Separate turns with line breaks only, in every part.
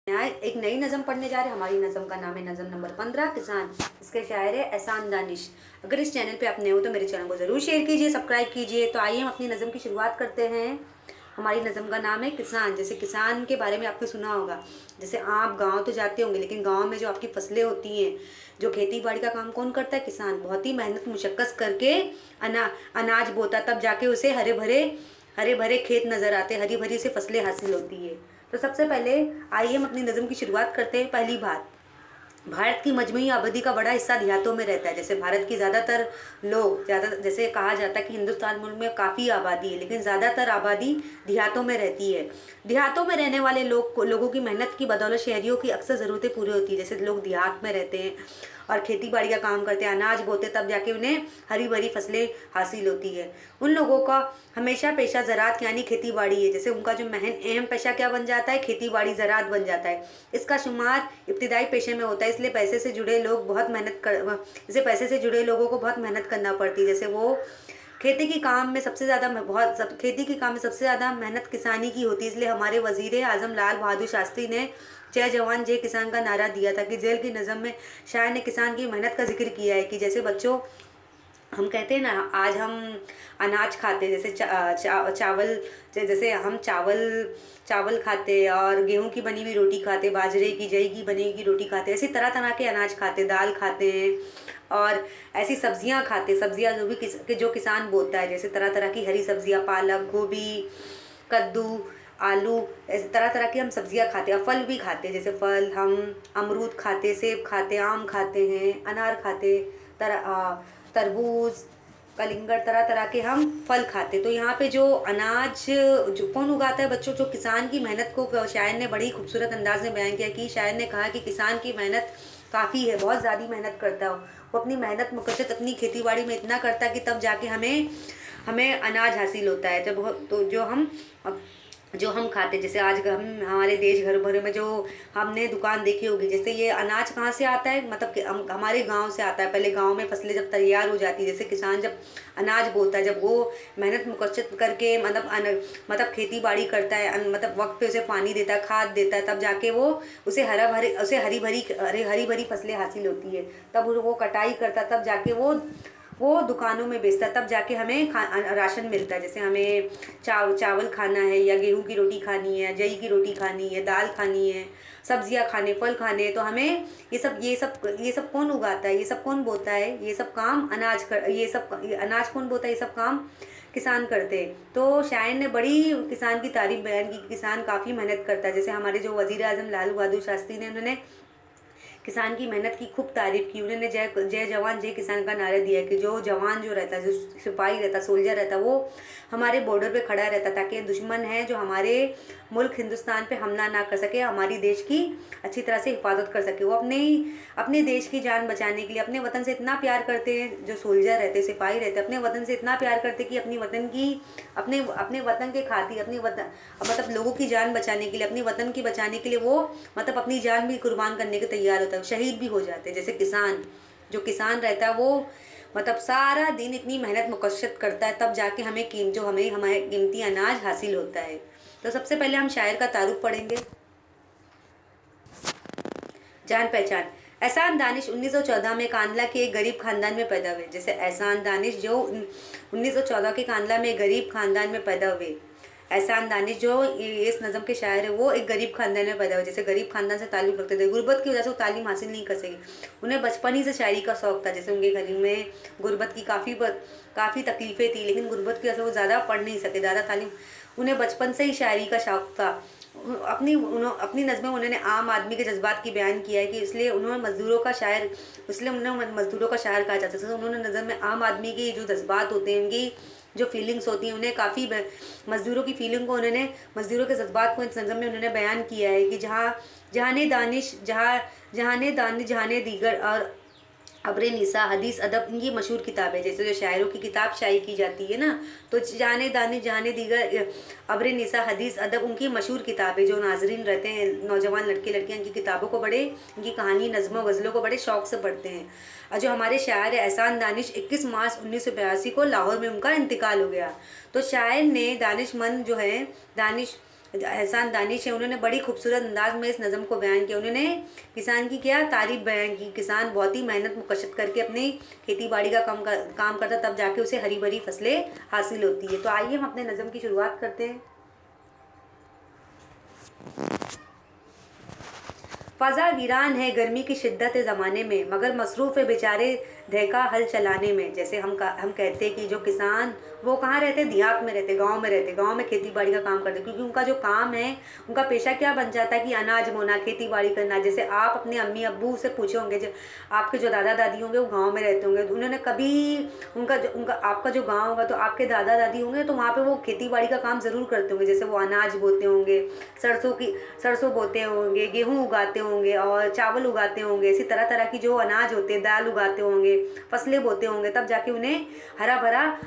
यहाँ एक नई नज़म पढ़ने जा रहे हैं। हमारी नज़म का नाम है नज़म नंबर 15 किसान। इसके शायर है एहसान दानिश। अगर इस चैनल पे आप नए हो तो मेरे चैनल को ज़रूर शेयर कीजिए, सब्सक्राइब कीजिए। तो आइए हम अपनी नज़म की शुरुआत करते हैं। हमारी नज़म का नाम है किसान। जैसे किसान के बारे में आपने सुना होगा, जैसे आप गाँव तो जाते होंगे, लेकिन गाँव में जो आपकी फसलें होती हैं, जो खेती बाड़ी का काम कौन करता है? किसान। बहुत ही मेहनत मुशक्क़त करके अनाज बोता, तब जाके उसे हरे भरे खेत नज़र आते, हरी भरी से फसलें हासिल होती है। तो सबसे पहले आइए हम अपनी नज़म की शुरुआत करते हैं। पहली बात, भारत की मजमूई आबादी का बड़ा हिस्सा देहातों में रहता है। जैसे भारत की ज़्यादातर लोग, जैसे कहा जाता है कि हिंदुस्तान मुल्क में काफ़ी आबादी है, लेकिन ज़्यादातर आबादी देहातों में रहती है। देहातों में रहने वाले लोगों की मेहनत की बदौलत शहरियों की अक्सर ज़रूरतें पूरी होती है। जैसे लोग देहात में रहते हैं और खेती बाड़ी का काम करते हैं, अनाज बोते, तब जाके उन्हें हरी भरी फसलें हासिल होती है। उन लोगों का हमेशा पेशा ज़राअत यानी खेती बाड़ी है। जैसे उनका जो अहम पेशा क्या बन जाता है? खेती बाड़ी ज़राअत बन जाता है। इसका शुमार इब्तिदाई पेशे में होता है, इसलिए पैसे से जुड़े लोग बहुत मेहनत कर जैसे पैसे से जुड़े लोगों को बहुत मेहनत करना पड़ती है। जैसे वो खेती की काम में सबसे ज़्यादा खेती के काम में सबसे ज़्यादा मेहनत किसानी की होती है। इसलिए हमारे वजीर आज़म लाल बहादुर शास्त्री ने जय जवान जय किसान का नारा दिया था कि जेल की नज़म में शायर ने किसान की मेहनत का जिक्र किया है कि जैसे बच्चों, हम कहते हैं ना, आज हम अनाज खाते, जैसे चावल, जैसे हम चावल खाते और गेहूं की बनी हुई रोटी खाते, बाजरे की जई की बनी हुई रोटी खाते, ऐसी तरह तरह के अनाज खाते, दाल खाते हैं और ऐसी सब्जियां खाते। सब्जियां जो किसान बोता है, जैसे तरह तरह की हरी सब्जियां, पालक, गोभी, कद्दू, आलू, ऐसे तरह तरह की हम सब्जियां खाते हैं। फल भी खाते हैं, जैसे फल हम अमरूद खाते, सेब खाते, आम खाते हैं, अनार खाते, तरबूज, कलिंगड़, तरह तरह के हम फल खाते। तो यहाँ पे जो अनाज जो कौन उगाता है बच्चों? जो किसान की मेहनत को शायर ने बड़ी खूबसूरत अंदाज में बयान किया कि शायर ने कहा कि किसान की मेहनत काफ़ी है, बहुत ज़्यादा मेहनत करता है वो। अपनी मेहनत मुकद्दर अपनी खेती बाड़ी में इतना करता है कि तब जाके हमें हमें अनाज हासिल होता है। जब तो जो हम खाते, जैसे आज हम हमारे देश घर भर में जो हमने दुकान देखी होगी, जैसे ये अनाज कहाँ से आता है? मतलब कि हमारे गांव से आता है। पहले गांव में फसलें जब तैयार हो जाती है, जैसे किसान जब अनाज बोता है, जब वो मेहनत मुकद्दर करके मतलब खेती बाड़ी करता है, मतलब वक्त पे उसे पानी देता है, खाद देता है, तब जाके वो उसे हरी भरी फसलें हासिल होती है। तब वो कटाई करता है, तब जाके वो दुकानों में बेचता है, तब जाके हमें राशन मिलता है। जैसे हमें चावल खाना है या गेहूं की रोटी खानी है, जई की रोटी खानी है, दाल खानी है, सब्जियां खाने, फल खाने हैं, तो हमें ये सब कौन उगाता है? ये सब कौन बोता है? ये सब काम अनाज कौन बोता है? ये सब काम किसान करते हैं। तो शायर ने बड़ी किसान की तारीफ बयान की, किसान काफ़ी मेहनत करता है। जैसे हमारे जो वजीर आज़म लाल बहादुर शास्त्री ने, उन्होंने किसान की मेहनत की खूब तारीफ की। उन्होंने जय जवान जय किसान का नारा दिया कि जो जवान जो रहता है, जो सिपाही रहता, सोल्जर रहता, वो हमारे बॉर्डर पे खड़ा रहता ताकि दुश्मन है जो हमारे मुल्क हिंदुस्तान पे हमला ना कर सके, हमारी देश की अच्छी तरह से हिफाजत कर सके। वो अपने देश की जान बचाने के लिए अपने वतन से इतना प्यार करते हैं। जो सोल्जर रहते, सिपाही रहते, अपने वतन से इतना प्यार करते कि अपने वतन के खातिर, अपने वतन मतलब लोगों की जान बचाने के लिए, अपने वतन की बचाने के लिए वो मतलब अपनी जान भी कुर्बान करने के तैयार होता है, शहीद भी हो जाते हैं। जैसे जो किसान रहता है वो मतलब सारा दिन इतनी मेहनत मुकद्दर करता है, तब जाके हमारे कीमती अनाज हासिल होता है। तो सबसे पहले हम शायर का तारुफ पढ़ेंगे। जान पहचान, एहसान दानिश 1914 में कांडला के एक गरीब खानदान में पैदा हुए। जैसे एहसान दानिश जो 1914 के कांडला में गरीब खानदान में पैदा हुए। एहसान दानिश जो इस नज़म के शायर है, वो एक गरीब खानदान में पैदा हुए। जैसे गरीब खानदान से ताल्लुक़ रखते थे, गुर्बत की वजह से वो तालीम हासिल नहीं कर सकी। उन्हें बचपन ही से शायरी का शौक़ था। जैसे उनके घर में गुर्बत की काफ़ी तकलीफ़ें थी, लेकिन गुर्बत की वजह से वो ज़्यादा पढ़ नहीं सके, ज़्यादा तालीम। उन्हें बचपन से ही शायरी का शौक़ था। अपनी नज़्में उन्होंने आम आदमी के जज्बात की बयान किया है कि इसलिए उन्हें मज़दूरों का शायर कहा जाता है। उन्होंने नज़म में आम आदमी के जो जज्बात होते हैं, उनकी जो फीलिंग्स होती हैं, उन्हें काफ़ी मज़दूरों की फीलिंग को मज़दूरों के जज्बात को इस नज़म में उन्होंने बयान किया है कि जहाने दानिश जहाने दीगर और अब्रे निसा, हदीस, अदब, इनकी मशहूर किताब है। जैसे जो शायरों की किताब शायरी की जाती है ना, तो जाने दानिश जहाने दीगर अब्रे निसा, हदीस, अदब, उनकी मशहूर किताब है। जो नाजरीन रहते हैं, नौजवान लड़के लड़कियां, इनकी किताबों को इनकी कहानी, नज़्मों, गज़लों को बड़े शौक़ से पढ़ते हैं। और जो हमारे शायर है एहसान दानिश, 21 मार्च 1982 को लाहौर में उनका इंतकाल हो गया। तो शायर ने दानिशमंद जो है एहसान दानिश है, उन्होंने बड़ी खूबसूरत अंदाज में इस नज़म को बयान किया। उन्होंने किसान की क्या तारीफ बयान की। किसान बहुत ही मेहनत मुकशद करके अपनी खेती बाड़ी का काम करता, तब जाके उसे हरी भरी फसलें हासिल होती है। तो आइए हम अपने नज़म की शुरुआत करते हैं। फ़ज़ा वीरान है गर्मी की शिद्दत ज़माने में, मगर मसरूफ़ है बेचारे दहका हल चलाने में। जैसे हम कहते हैं कि जो किसान वो कहाँ रहते, देहात में रहते, गांव में रहते, गांव में खेती बाड़ी का काम करते, क्योंकि उनका जो काम है, उनका पेशा क्या बन जाता है कि अनाज बोना, खेती बाड़ी करना। जैसे आप अपने अम्मी अब्बू से पूछे होंगे, जो आपके जो दादा दादी होंगे वो गाँव में रहते होंगे, तो उन्होंने कभी उनका आपका जो गाँव होगा तो आपके दादा दादी होंगे, तो वहाँ पर वो खेती बाड़ी का काम ज़रूर करते होंगे। जैसे वो अनाज बोते होंगे, सरसों बोते होंगे, गेहूँ उगाते होंगे और चावल उगाते होंगे। इसी तरह तरह की जो अनाज होते हैं, दाल उगाते होंगे, फसलें बोते होंगे, तब जाके उन्हें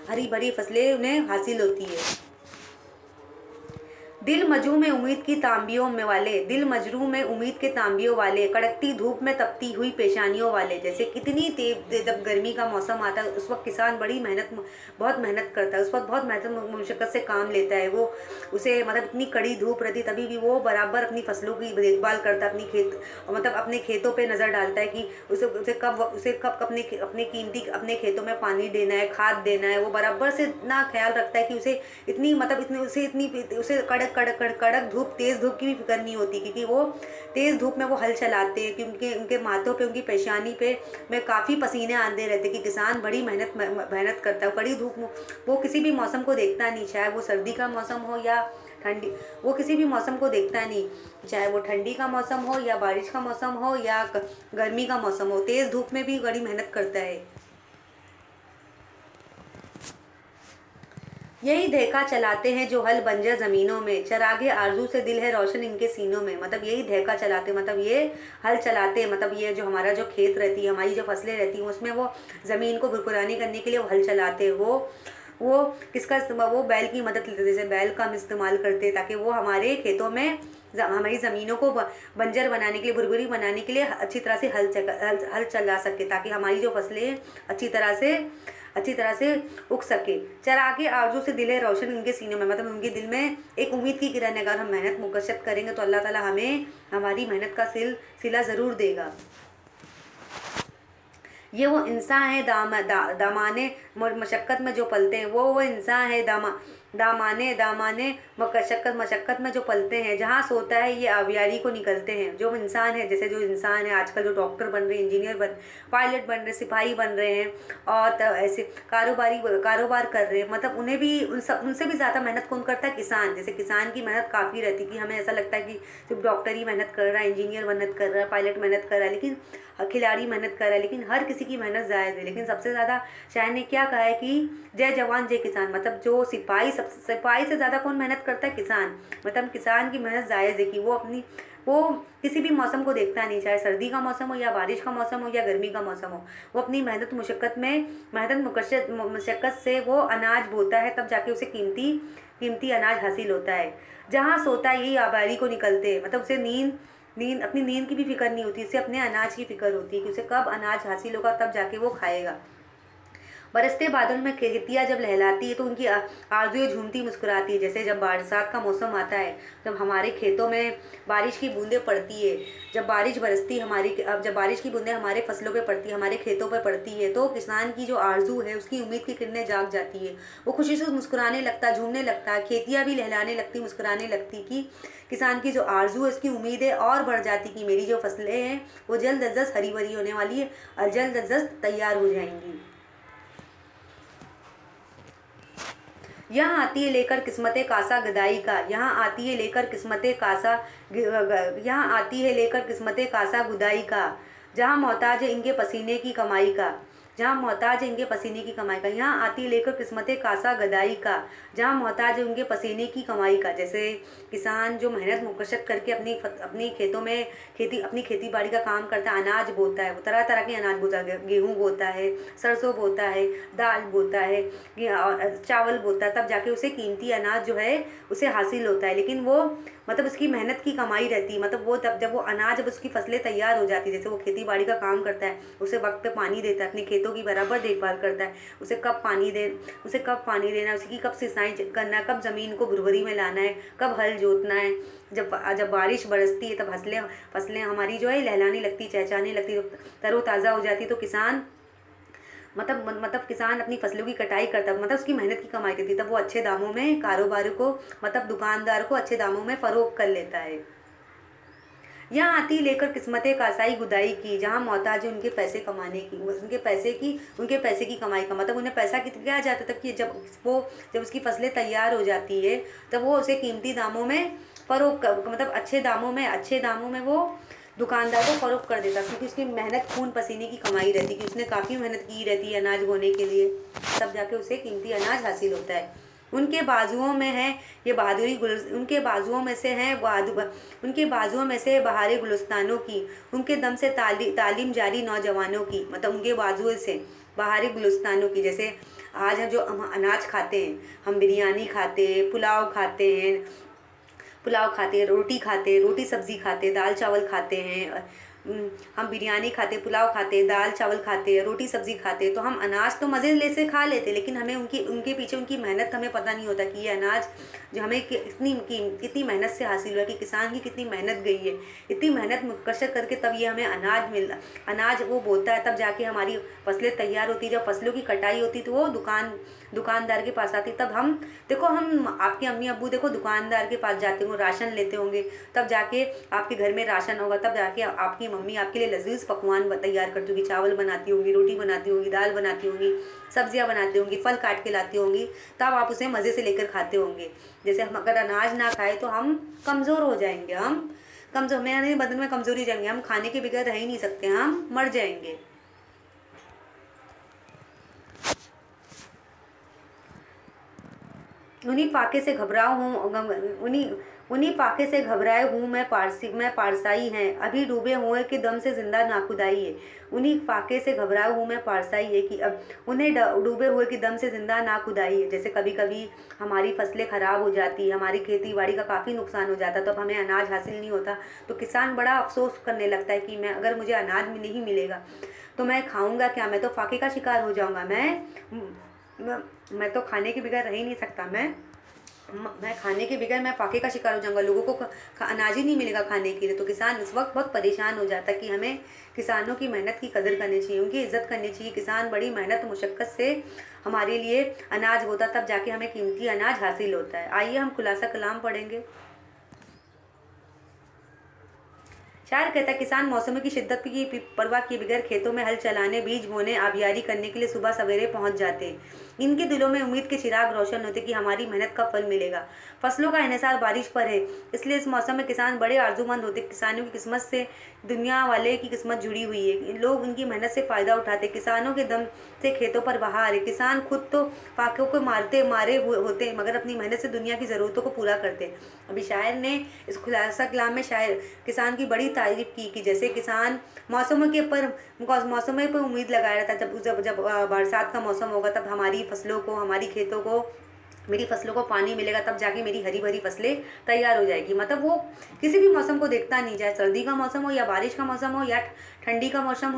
हरी भरी फसलें उन्हें हासिल होती है। दिल मजरू में उम्मीद की तांबियों में वाले, दिल मजरू में उम्मीद के तांबियों वाले, कड़कती धूप में तपती हुई पेशानियों वाले। जैसे कितनी तेज जब गर्मी का मौसम आता है उस वक्त किसान बहुत मेहनत करता है, उस वक्त बहुत मेहनत मुशक्क़त से काम लेता है। वो उसे मतलब इतनी कड़ी धूप रहती तभी भी वो बराबर अपनी फसलों की देखभाल करता है, अपने खेतों पे नज़र डालता है कि उसे कब अपने कीमती अपने खेतों में पानी देना है, खाद देना है। वो बराबर से इतना ख्याल रखता है कि उसे कड़क धूप, तेज़ धूप की भी फिक्र नहीं होती, क्योंकि वो तेज़ धूप में वो हल चलाते हैं कि उनके माथों पे, उनकी पेशानी पे में काफ़ी पसीने आते रहते कि किसान बड़ी मेहनत करता है। कड़ी धूप वो किसी भी मौसम को देखता नहीं, चाहे वो सर्दी का मौसम हो या ठंडी, वो किसी भी मौसम को देखता नहीं, चाहे वो ठंडी का मौसम हो या बारिश का मौसम हो या गर्मी का मौसम हो, तेज़ धूप में भी बड़ी मेहनत करता है। यही धैका चलाते हैं जो हल बंजर ज़मीनों में, चरागे आरजू से दिल है रोशन इनके सीनों में। मतलब यही धैका चलाते, मतलब ये हल चलाते, मतलब ये जो हमारा जो खेत रहती है, हमारी जो फसलें रहती हैं, उसमें वो ज़मीन को भुरभुरानी करने के लिए वो हल चलाते। वो किसका इस्तेमाल, वो बैल की मदद लेते, जैसे बैल का हम इस्तेमाल करते ताकि वो हमारे खेतों में हमारी ज़मीनों को बंजर बनाने के लिए, भुरभुरी बनाने के लिए अच्छी तरह से हल चला सके, ताकि हमारी जो फसलें अच्छी तरह से उग सके। चरागे आरजू से दिल है रोशन इनके सीनों में, मतलब उनके दिल में एक उम्मीद की किरण है। अगर हम मेहनत मुकशद करेंगे तो अल्लाह ताला हमें हमारी मेहनत का सिला ज़रूर देगा। ये वो इंसान है दामाने मशक्क़त में जो पलते हैं, वो इंसान है दामाने मशक्क़त में जो पलते हैं। जहाँ सोता है ये आवियारी को निकलते हैं। जो इंसान है, जैसे जो इंसान है आजकल जो डॉक्टर बन रहे हैं, इंजीनियर पायलट बन रहे, सिपाही बन रहे हैं और ऐसे कारोबार कर रहे हैं, मतलब उन्हें भी उनसे भी ज़्यादा मेहनत कौन करता है? किसान। जैसे किसान की मेहनत काफ़ी रहती है कि हमें ऐसा लगता है कि सिर्फ डॉक्टर ही मेहनत कर रहा है, इंजीनियर मेहनत कर रहा है, पायलट मेहनत कर रहा है, लेकिन खिलाड़ी मेहनत कर रहा है, लेकिन हर किसी की मेहनत जायज़ है। लेकिन सबसे ज़्यादा शायर ने क्या कहा है कि जय जवान जय किसान, मतलब जो सिपाही से ज़्यादा कौन मेहनत करता है? किसान। मतलब किसान की मेहनत जायज़ है कि वो किसी भी मौसम को देखता नहीं, चाहे सर्दी का मौसम हो या बारिश का मौसम हो या गर्मी का मौसम हो। वो अपनी मेहनत मुशक्क़त से वो अनाज बोता है, तब जाके उसे कीमती अनाज हासिल होता है। जहाँ सोता है यही आबारी को निकलते हैं, मतलब उसे अपनी नींद की भी फिक्र नहीं होती, उसे अपने अनाज की फिक्र होती है कि उसे कब अनाज हासिल होगा, तब जाके वो खाएगा। बरसते बादल में खेतियाँ जब लहलाती है तो उनकी आरज़ुएं झूमती मुस्कुराती है। जैसे जब बरसात का मौसम आता है, जब हमारे खेतों में बारिश की बूंदें पड़ती है, जब बारिश की बूंदें हमारे फसलों पे पड़ती है, हमारे खेतों पे पड़ती है, तो किसान की जो आरजू है, उसकी उम्मीद की किरणें जाग जाती है। वो खुशी से मुस्कुराने लगता, झूमने लगता है, खेतियाँ भी लहलाने लगती, मुस्कुराने लगती कि किसान की जो आरजू है, उसकी उम्मीदें और बढ़ जाती कि मेरी जो फसलें हैं वो जल्द अज जल्द हरी भरी होने वाली है और जल्द अज जल्द तैयार हो जाएंगी। यहाँ आती है लेकर किस्मतें कासा गदाई का, यहाँ आती है लेकर किस्मतें कासा यहाँ आती है लेकर किस्मतें कासा गुदाई का। जहाँ मोहताज है इनके पसीने की कमाई का, जहाँ मोहताज है इनके पसीने की कमाई का। यहाँ आती है लेकर किस्मतें कासा गदाई का, जहाँ मोहताज है उनके पसीने की कमाई का। जैसे किसान जो मेहनत मुकशद करके अपनी खेतों में अपनी खेती बाड़ी का काम करता है, अनाज बोता है, वो तरह तरह के अनाज बोता है, गेहूँ बोता है, सरसों बोता है, दाल बोता है, चावल बोता है, तब जाके उसे कीमती अनाज जो है उसे हासिल होता है। लेकिन वो मतलब उसकी मेहनत की कमाई रहती है, मतलब जब वो अनाज, जब उसकी फसलें तैयार हो जाती है, जैसे वो खेती बाड़ी का काम करता है, उसे वक्त पे पानी देता है, अपने खेत खेतों की बराबर देखभाल करता है। उसे कब पानी देना है, उसकी कब सिंचाई करना है, कब ज़मीन को भुरभुरी में लाना है, कब हल जोतना है। जब बारिश बरसती है तब फसलें हमारी जो है लहलाने लगती, चहचहाने लगती, तरोताज़ा हो जाती। तो किसान किसान अपनी फसलों की कटाई करता, मतलब उसकी मेहनत की कमाई करती, तब वो अच्छे दामों में कारोबार को, मतलब दुकानदार को अच्छे दामों में फ़रोख्त कर लेता है। यहाँ आती लेकर किस्मतें कासाई गुदाई की, जहाँ मोहताज है उनके पैसे कमाने की, उनके पैसे की कमाई का, मतलब उन्हें पैसा क्या जाता था कि जब उसकी फसलें तैयार हो जाती है तब वो उसे कीमती दामों में मतलब अच्छे दामों में वो दुकानदार को फ़रोख्त कर देता, क्योंकि उसकी मेहनत खून पसीने की कमाई रहती, कि उसने काफ़ी मेहनत की रहती है अनाज बोने के लिए, तब जाके उसे कीमती अनाज हासिल होता है। उनके बाजुओं में है ये बहादुरी उनके बाजुओं में से है उनके बाजुओं में से बहारे गुलिस्तानों की, उनके दम से तालीम जारी नौजवानों की, मतलब उनके बाजुओं से बहारे गुलिस्तानों की। जैसे आज हम जो हम अनाज खाते हैं, हम बिरयानी खाते हैं, पुलाव खाते हैं, रोटी सब्ज़ी खाते हैं, दाल चावल खाते हैं। हम बिरयानी खाते, पुलाव खाते, दाल चावल खाते, रोटी सब्ज़ी खाते। तो हम अनाज तो मज़े ले से खा लेते, लेकिन हमें उनके पीछे उनकी मेहनत हमें पता नहीं होता कि ये अनाज जो हमें कितनी मेहनत से हासिल हुआ, कि किसान की कितनी मेहनत गई है, इतनी मेहनत मुकशर करके तब ये हमें अनाज वो बोता है, तब जाके हमारी फसलें तैयार होती। जब फसलों की कटाई होती तो वो दुकानदार के पास आती। तब हम देखो, हम आपके अम्मी अब्बू देखो दुकानदार के पास जाते होंगे, राशन लेते होंगे, तब जाके आपके घर में राशन होगा, तब जाके आपकी मम्मी आपके लिए लजीज पकवान तैयार करती होगी, चावल बनाती होंगी, रोटी बनाती होंगी, दाल बनाती होंगी, सब्जियां बनाती होंगी, फल काट के लाती होंगी, तब आप उसे मज़े से लेकर खाते होंगे। जैसे हम अगर अनाज ना खाए तो हम कमज़ोर हो जाएंगे, हमारे बदन में कमज़ोरी जाएंगे, हम खाने के बगैर रह ही नहीं सकते, हम मर जाएंगे। उन्हीं फाके से घबराओ हूँ उन्हीं फाके से घबराए हूँ मैं पारसाई हैं, अभी डूबे हुए कि दम से जिंदा नाखुदाई है। उन्हीं फाके से घबराए हूँ मैं पारसाई है, कि अब उन्हें डूबे हुए कि दम से जिंदा नाखुदाई है। जैसे कभी कभी हमारी फसलें ख़राब हो जाती, हमारी खेती बाड़ी का काफ़ी नुकसान हो जाता, तब हमें अनाज हासिल नहीं होता, तो किसान बड़ा अफसोस करने लगता है कि अगर मुझे अनाज में नहीं मिलेगा तो मैं खाऊंगा क्या, मैं तो फाके का शिकार हो जाऊंगा, मैं तो खाने के बगैर रह ही नहीं सकता, मैं खाने के बगैर मैं फाके का शिकार हो जाऊंगा, लोगों को अनाज ही नहीं मिलेगा खाने के लिए। तो किसान इस वक्त बहुत परेशान हो जाता है कि हमें किसानों की मेहनत की कदर करनी चाहिए, उनकी इज्जत करनी चाहिए। किसान बड़ी मेहनत मुशक्क़त से हमारे लिए अनाज बोता, तब जाके हमें कीमती अनाज हासिल होता है। आइए हम खुलासा कलाम पढ़ेंगे। शायर कहता है, किसान मौसम की शिद्दत की परवाह किए बगैर खेतों में हल चलाने, बीज बोने, आबियारी करने के लिए सुबह सवेरे पहुंच जाते। इनके दिलों में उम्मीद के चिराग रोशन होते कि हमारी मेहनत का फल मिलेगा। फसलों का इन्हिसार बारिश पर है, इसलिए इस मौसम में किसान बड़े आरजूमंद होते। किसानों की किस्मत से दुनिया वाले की किस्मत जुड़ी हुई है, लोग उनकी मेहनत से फ़ायदा उठाते। किसानों के दम से खेतों पर बहार है, किसान खुद तो फाकों को मारे हुए होते, मगर अपनी मेहनत से दुनिया की ज़रूरतों को पूरा करते। अभी शायर ने इस खुलासा कलाम में शायर किसान की बड़ी तारीफ की, कि जैसे किसान मौसमों पर उम्मीद लगाया रहता है। जब बरसात का मौसम होगा तब हमारी फसलों को, हमारी खेतों को, मेरी फसलों को पानी मिलेगा, तब जाके मेरी हरी भरी फसलें तैयार हो जाएगी। मतलब वो किसी भी मौसम को देखता नहीं, चाहे सर्दी का मौसम हो या बारिश का मौसम हो या ठंडी का मौसम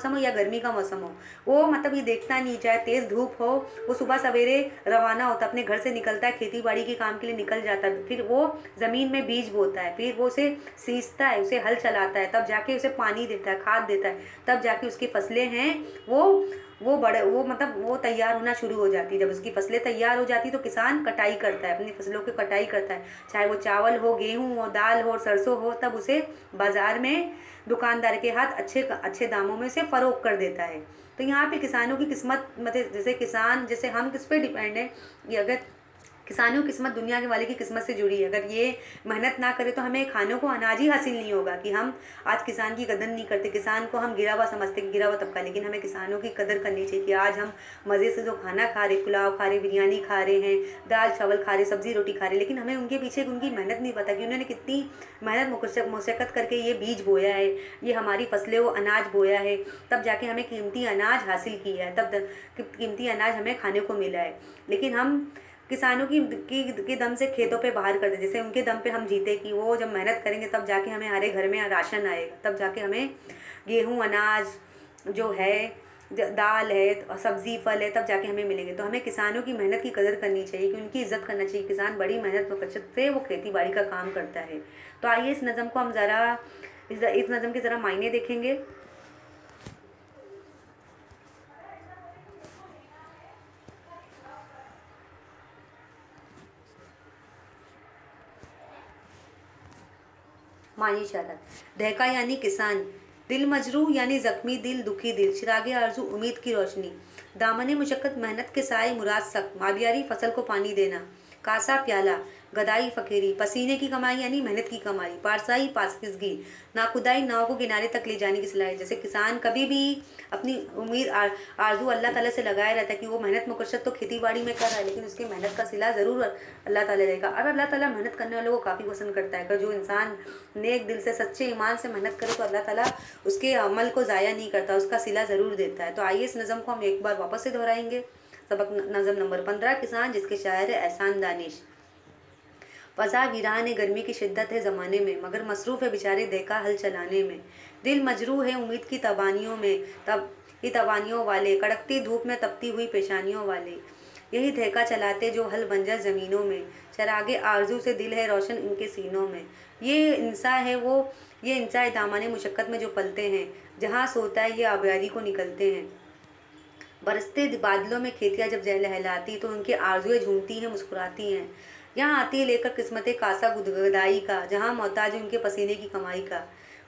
हो या गर्मी का मौसम हो, वो मतलब ये देखता नहीं। चाहे तेज़ धूप हो, वो सुबह सवेरे रवाना होता, अपने घर से निकलता है, खेती बाड़ी के काम के लिए निकल जाता है, फिर वो ज़मीन में बीज बोता है, फिर वो उसे सींचता है, उसे हल चलाता है, तब जाके उसे पानी देता है, खाद देता है, तब जाके उसकी फसलें हैं वो तैयार होना शुरू हो जाती है। जब उसकी फसलें तैयार हो जाती तो किसान कटाई करता है, अपनी फसलों की कटाई करता है, चाहे वो चावल हो, गेहूं हो, दाल हो, सरसों हो, तब उसे बाज़ार में दुकानदार के हाथ अच्छे दामों में उसे फ़रोख्त कर देता है। तो यहाँ पे किसानों की किस्मत, मतलब जैसे हम किस पे डिपेंड है, कि अगर किसानों की किस्मत दुनिया के वाले की किस्मत से जुड़ी है, अगर ये मेहनत ना करे तो हमें खानों को अनाज ही हासिल नहीं होगा। कि हम आज किसान की कदर नहीं करते, किसान को हम गिरा हुआ समझते, गिरा हुआ तबका, लेकिन हमें किसानों की कदर करनी चाहिए। कि आज हम मज़े से जो खाना खा रहे, पुलाव खा रहे, बिरयानी खा रहे हैं, दाल चावल खा रहे, सब्ज़ी रोटी खा रहे, लेकिन हमें उनके पीछे उनकी मेहनत नहीं पता, कि उन्होंने कितनी मेहनत मुशक्क़त करके ये बीज बोया है, ये हमारी फसलें वो अनाज बोया है, तब जाके हमें कीमती अनाज हासिल किया है, तब कीमती अनाज हमें खाने को मिला है। लेकिन हम किसानों की दम से खेतों पे बाहर कर दे, जैसे उनके दम पे हम जीते, कि वो जब मेहनत करेंगे तब जाके हमें हमारे घर में राशन आएगा, तब जाके हमें गेहूं अनाज जो है दाल है और सब्ज़ी फल है तब जाके हमें मिलेंगे। तो हमें किसानों की मेहनत की कदर करनी चाहिए कि उनकी इज़्ज़त करना चाहिए। किसान बड़ी मेहनत मशक्क़त से वो खेती बाड़ी का काम करता है। तो आइए इस नज़म को हम ज़रा इस नज़म के ज़रा मायने देखेंगे। मानी इशारत। दहका यानी किसान, दिल मजरूह यानी जख्मी दिल, दुखी दिल, चिरागे आरजू उम्मीद की रोशनी, दामने मुशक्क़त मेहनत के साए मुराद सख्त, माबियारी फसल को पानी देना, कासा प्याला, गदाई फ़कीरी, पसीने की कमाई यानी मेहनत की कमाई, पारसाई पाकिज़गी, नाखुदाई नाव को किनारे तक ले जाने की सलाहियत। जैसे किसान कभी भी अपनी उम्मीद आरजू अल्लाह ताला से लगाए रहता है कि वो मेहनत मशक्क़त तो खेती बाड़ी में कर रहा है, लेकिन उसकी मेहनत का सिला ज़रूर अल्लाह ताला देगा। और अल्लाह ताला मेहनत करने वालों को काफ़ी पसंद करता है। अगर जो इंसान नेक दिल से सच्चे ईमान से मेहनत करे तो अल्लाह ताला उसके अमल को ज़ाया नहीं करता, उसका सिला ज़रूर देता है। तो आइए इस नज़म को हम एक बार वापस से दोहराएंगे। सबक नज़म नंबर 15, किसान, जिसके शायर है एहसान दानिश। फ़ज़ा वीरान है, गर्मी की शिद्दत है ज़माने में, मगर मसरूफ़ है बेचारे देका हल चलाने में। दिल मजरूह है उम्मीद की तबानियों में, तब की तबानियों वाले, कड़कती धूप में तपती हुई पेशानियों वाले, यही धैका चलाते जो हल बंजर ज़मीनों में, चरागे आरजू से दिल है रोशन इनके सीनों में। ये इंसा है दामने मुशक्क़त में जो पलते हैं, जहाँ सोता है ये आबियारी को निकलते हैं। बरसते बादलों में खेतियाँ जब लहलाती तो उनकी आरजुएं झूमती हैं, मुस्कुराती हैं। यहाँ आती है लेकर किस्मतें कासा गुदगुदाई का, जहाँ मोहताज है उनके पसीने की कमाई का।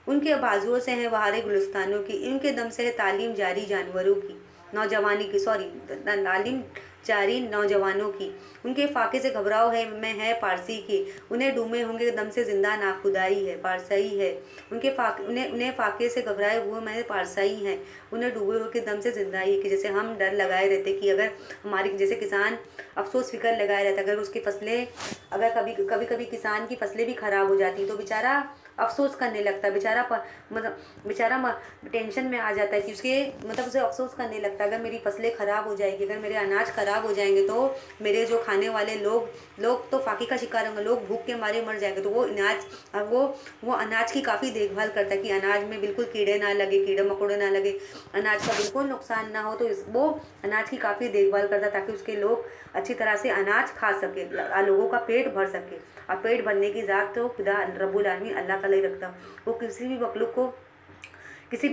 उनके बाजुओं से है बहारे गुलिस्तानों की, इनके दम से है तालीम जारी जानवरों की, नौजवानी की तालीम जारी नौजवानों की। उनके फाके से घबराओ है मैं है पारसी की, उन्हें डूबे होंगे दम से जिंदा नाखुदाई है पारसाई है। उन्हें फाके से घबराए हुए मैं पारसाई हैं, उन्हें डूबे हुए के दम से जिंदाई है। कि जैसे हम डर लगाए रहते कि अगर हमारी, जैसे किसान अफसोस फिक्र लगाए रहता अगर उसकी फसलें, अगर कभी कभी किसान की फसलें भी खराब हो जाती तो बेचारा अफसोस करने लगता है। बेचारा टेंशन में आ जाता है कि उसे अफसोस करने लगता है, अगर मेरी फसलें ख़राब हो जाएगी, अगर मेरे अनाज ख़राब हो जाएंगे तो मेरे जो खाने वाले लोग तो फाके का शिकार होंगे, लोग भूख के मारे मर जाएंगे। तो वो अनाज की काफ़ी देखभाल करता है कि अनाज में बिल्कुल कीड़े ना लगे, कीड़े मकोड़े ना लगे, अनाज का बिल्कुल नुकसान ना हो। तो वो अनाज की काफ़ी देखभाल करता है ताकि उसके लोग अच्छी तरह से अनाज खा सके, लोगों का पेट भर सके। और पेट भरने की ज़ात तो खुदा रब्बुल आलमीन अल्लाह ताला ही रखता। वो किसी भी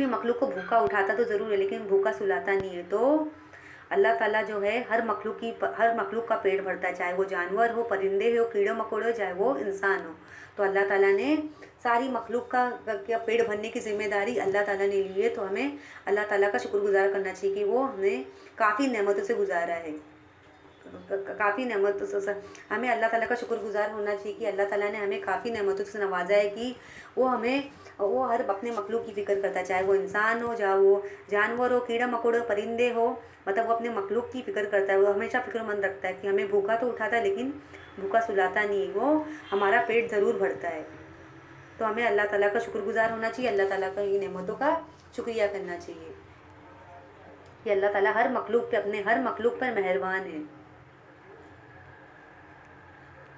मखलूक को भूखा उठाता तो ज़रूर है, लेकिन भूखा सुलाता नहीं है। तो अल्लाह ताला जो है हर मखलूक का पेट भरता है, चाहे वो जानवर हो, परिंदे हो, कीड़े मकोड़े हो, चाहे वो इंसान हो। तो अल्लाह ताला ने सारी मखलूक का पेट भरने की जिम्मेदारी अल्लाह ताला ने ली है। तो हमें अल्लाह ताला का शुक्रगुजार करना चाहिए कि वो हमें काफ़ी नेमतों से गुजारा है, काफ़ी नेमतों से हमें अल्लाह ताला का शुक्रगुजार होना चाहिए कि अल्लाह ताला ने हमें काफ़ी नेमतों से नवाजा है कि वो हर अपने मखलूक की फ़िक्र करता है, चाहे वो इंसान हो, चाहे वो जानवर हो, कीड़ा मकोड़े, परिंदे हो, मतलब वो अपने मखलूक की फ़िक्र करता है। वो हमेशा फ़िक्रमंद रखता है कि हमें भूखा तो उठाता है लेकिन भूखा सुलाता नहीं, वो हमारा पेट ज़रूर भरता है। तो हमें अल्लाह ताला का शुक्रगुजार होना चाहिए, अल्लाह ताला का इन नेमतों का शुक्रिया करना चाहिए कि अल्लाह ताला हर मखलूक पर मेहरबान है।